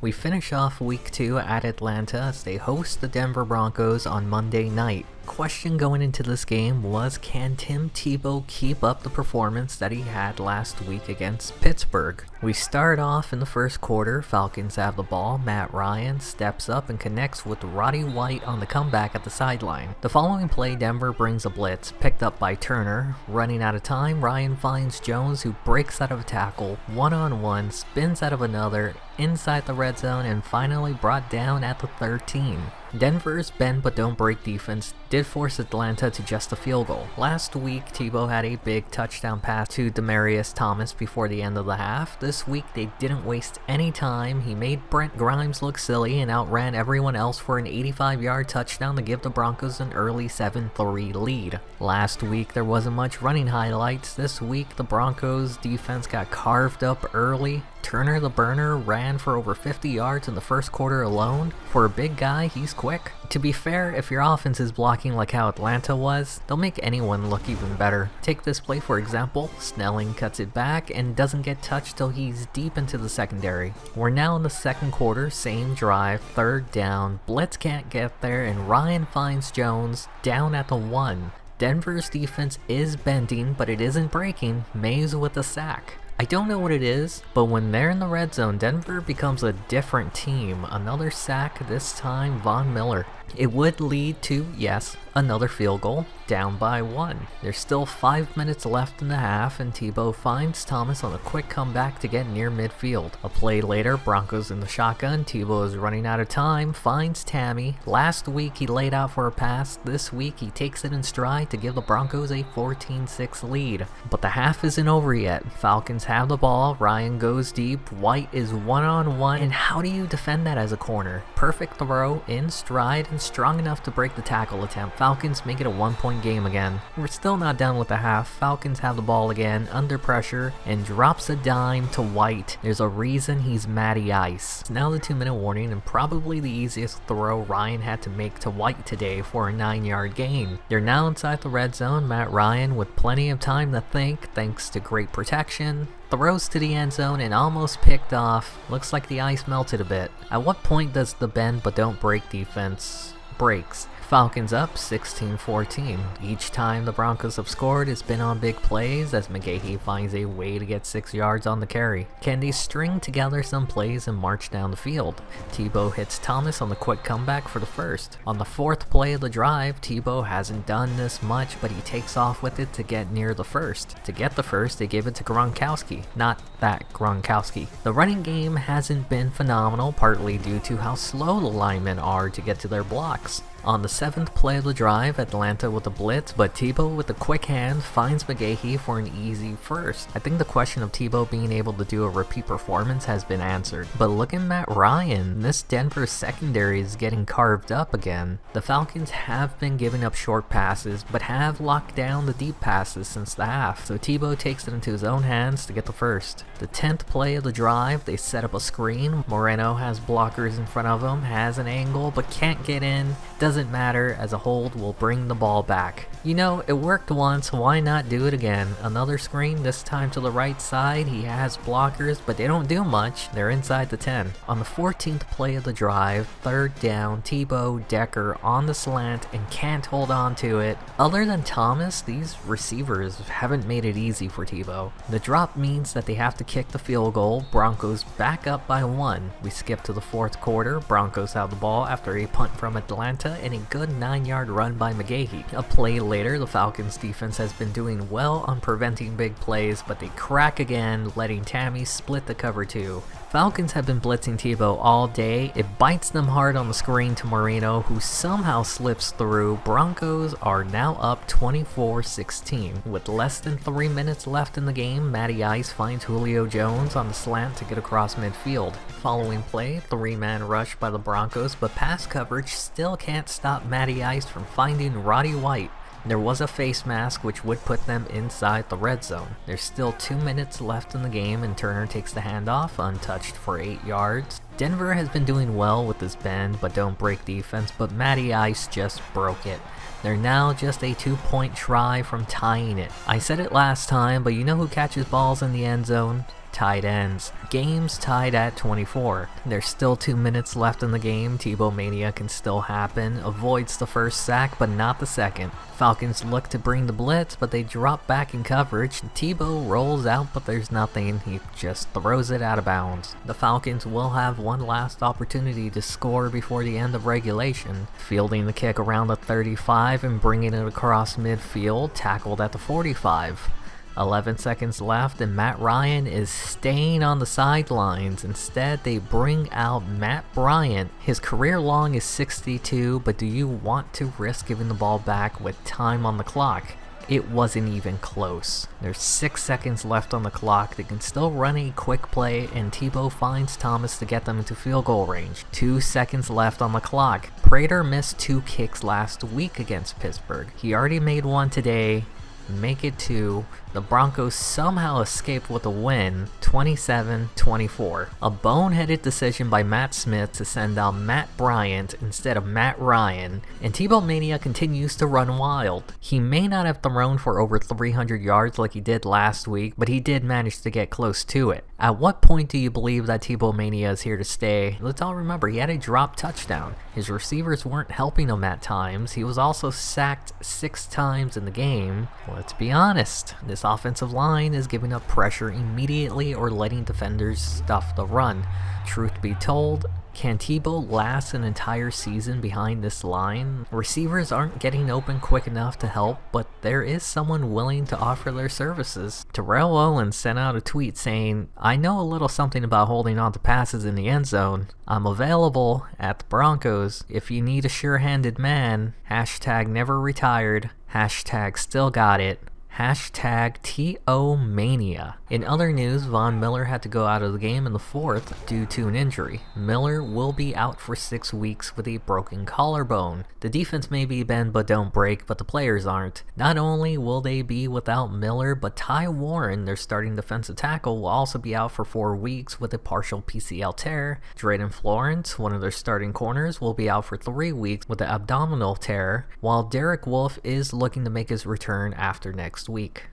We finish off week 2 at Atlanta as they host the Denver Broncos on Monday night. Question going into this game was, can Tim Tebow keep up the performance that he had last week against Pittsburgh? We start off in the first quarter. Falcons have the ball. Matt Ryan steps up and connects with Roddy White on the comeback at the sideline. The following play, Denver brings a blitz, picked up by Turner. Running out of time, Ryan finds Jones, who breaks out of a tackle, one-on-one, spins out of another, inside the red zone, and finally brought down at the 13. Denver's bend but don't break defense did force Atlanta to just a field goal. Last week, Tebow had a big touchdown pass to Demaryius Thomas before the end of the half. This week, they didn't waste any time. He made Brent Grimes look silly and outran everyone else for an 85-yard touchdown to give the Broncos an early 7-3 lead. Last week, there wasn't much running highlights. This week, the Broncos defense got carved up early. Turner the Burner ran for over 50 yards in the first quarter alone. For a big guy, he's quick. To be fair, if your offense is blocking like how Atlanta was, they'll make anyone look even better. Take this play for example. Snelling cuts it back and doesn't get touched till he's deep into the secondary. We're now in the second quarter, same drive, third down. Blitz can't get there and Ryan finds Jones down at the 1. Denver's defense is bending, but it isn't breaking. Mays with a sack. I don't know what it is, but when they're in the red zone, Denver becomes a different team. Another sack, this time Von Miller. It would lead to, yes, another field goal, down by 1. There's still 5 minutes left in the half, and Tebow finds Thomas on a quick comeback to get near midfield. A play later, Broncos in the shotgun. Tebow is running out of time, finds Tammy. Last week he laid out for a pass. This week he takes it in stride to give the Broncos a 14-6 lead. But the half isn't over yet. Falcons have the ball. Ryan goes deep. White is one-on-one, and how do you defend that as a corner? Perfect throw in stride and strong enough to break the tackle attempt. Falcons make it a 1-point game again. We're still not done with the half. Falcons have the ball again, under pressure, and drops a dime to White. There's a reason he's Matty Ice. It's now the 2-minute warning, and probably the easiest throw Ryan had to make to White today for a 9-yard gain. They're now inside the red zone. Matt Ryan with plenty of time to think, thanks to great protection. Throws to the end zone and almost picked off. Looks like the ice melted a bit. At what point does the bend but don't break defense breaks? Falcons up 16-14. Each time the Broncos have scored, it's been on big plays as McGahee finds a way to get 6 yards on the carry. Can they string together some plays and march down the field? Tebow hits Thomas on the quick comeback for the first. On the fourth play of the drive, Tebow hasn't done this much, but he takes off with it to get near the first. To get the first, they give it to Gronkowski. Not that Gronkowski. The running game hasn't been phenomenal, partly due to how slow the linemen are to get to their blocks. On the 7th play of the drive, Atlanta with a blitz, but Tebow with a quick hand finds McGahee for an easy first. I think the question of Tebow being able to do a repeat performance has been answered. But look at Matt Ryan. This Denver secondary is getting carved up again. The Falcons have been giving up short passes, but have locked down the deep passes since the half. So Tebow takes it into his own hands to get the first. The 10th play of the drive, they set up a screen. Moreno has blockers in front of him, has an angle, but can't get in. Doesn't matter, as a hold will bring the ball back. You know, it worked once, why not do it again? Another screen, this time to the right side. He has blockers, but they don't do much. They're inside the 10. On the 14th play of the drive, third down, Tebow, Decker on the slant and can't hold on to it. Other than Thomas, these receivers haven't made it easy for Tebow. The drop means that they have to kick the field goal. Broncos back up by 1. We skip to the fourth quarter. Broncos have the ball after a punt from Atlanta and a good 9-yard run by McGahee. A play later, the Falcons defense has been doing well on preventing big plays, but they crack again, letting Tammy split the cover 2. Falcons have been blitzing Tebow all day. It bites them hard on the screen to Moreno, who somehow slips through. Broncos are now up 24-16. With less than 3 minutes left in the game, Matty Ice finds Julio Jones on the slant to get across midfield. Following play, 3-man rush by the Broncos, but pass coverage still can't stop Matty Ice from finding Roddy White. There was a face mask which would put them inside the red zone. There's still 2 minutes left in the game and Turner takes the handoff untouched for 8 yards. Denver has been doing well with this bend but don't break defense, but Matty Ice just broke it. They're now just a 2-point try from tying it. I said it last time, but you know who catches balls in the end zone? tight ends. Game's tied at 24. There's still 2 minutes left in the game. TebowMania can still happen. Avoids the first sack, but not the second. Falcons look to bring the blitz, but they drop back in coverage. Tebow rolls out, but there's nothing. He just throws it out of bounds. The Falcons will have one last opportunity to score before the end of regulation. Fielding the kick around the 35 and bringing it across midfield, tackled at the 45. 11 seconds left and Matt Ryan is staying on the sidelines. Instead, they bring out Matt Bryant. His career long is 62, but do you want to risk giving the ball back with time on the clock? It wasn't even close. There's 6 seconds left on the clock. They can still run a quick play, and Tebow finds Thomas to get them into field goal range. 2 seconds left on the clock. Prater missed 2 kicks last week against Pittsburgh. He already made one today. Make it 2. The Broncos somehow escaped with a win, 27-24. A boneheaded decision by Matt Smith to send out Matt Bryant instead of Matt Ryan, and TebowMania continues to run wild. He may not have thrown for over 300 yards like he did last week, but he did manage to get close to it. At what point do you believe that TebowMania is here to stay? Let's all remember, he had a drop touchdown. His receivers weren't helping him at times. He was also sacked 6 times in the game. Let's be honest, this offensive line is giving up pressure immediately or letting defenders stuff the run. Truth be told, can Tebow last an entire season behind this line? Receivers aren't getting open quick enough to help, but there is someone willing to offer their services. Terrell Owens sent out a tweet saying, "I know a little something about holding on to passes in the end zone. I'm available at the Broncos. If you need a sure-handed man, hashtag never retired, hashtag still got it. Hashtag TebowMania." In other news, Von Miller had to go out of the game in the 4th due to an injury. Miller will be out for 6 weeks with a broken collarbone. The defense may be bend but don't break, but the players aren't. Not only will they be without Miller, but Ty Warren, their starting defensive tackle, will also be out for 4 weeks with a partial PCL tear. Drayden Florence, one of their starting corners, will be out for 3 weeks with an abdominal tear, while Derek Wolfe is looking to make his return after next week.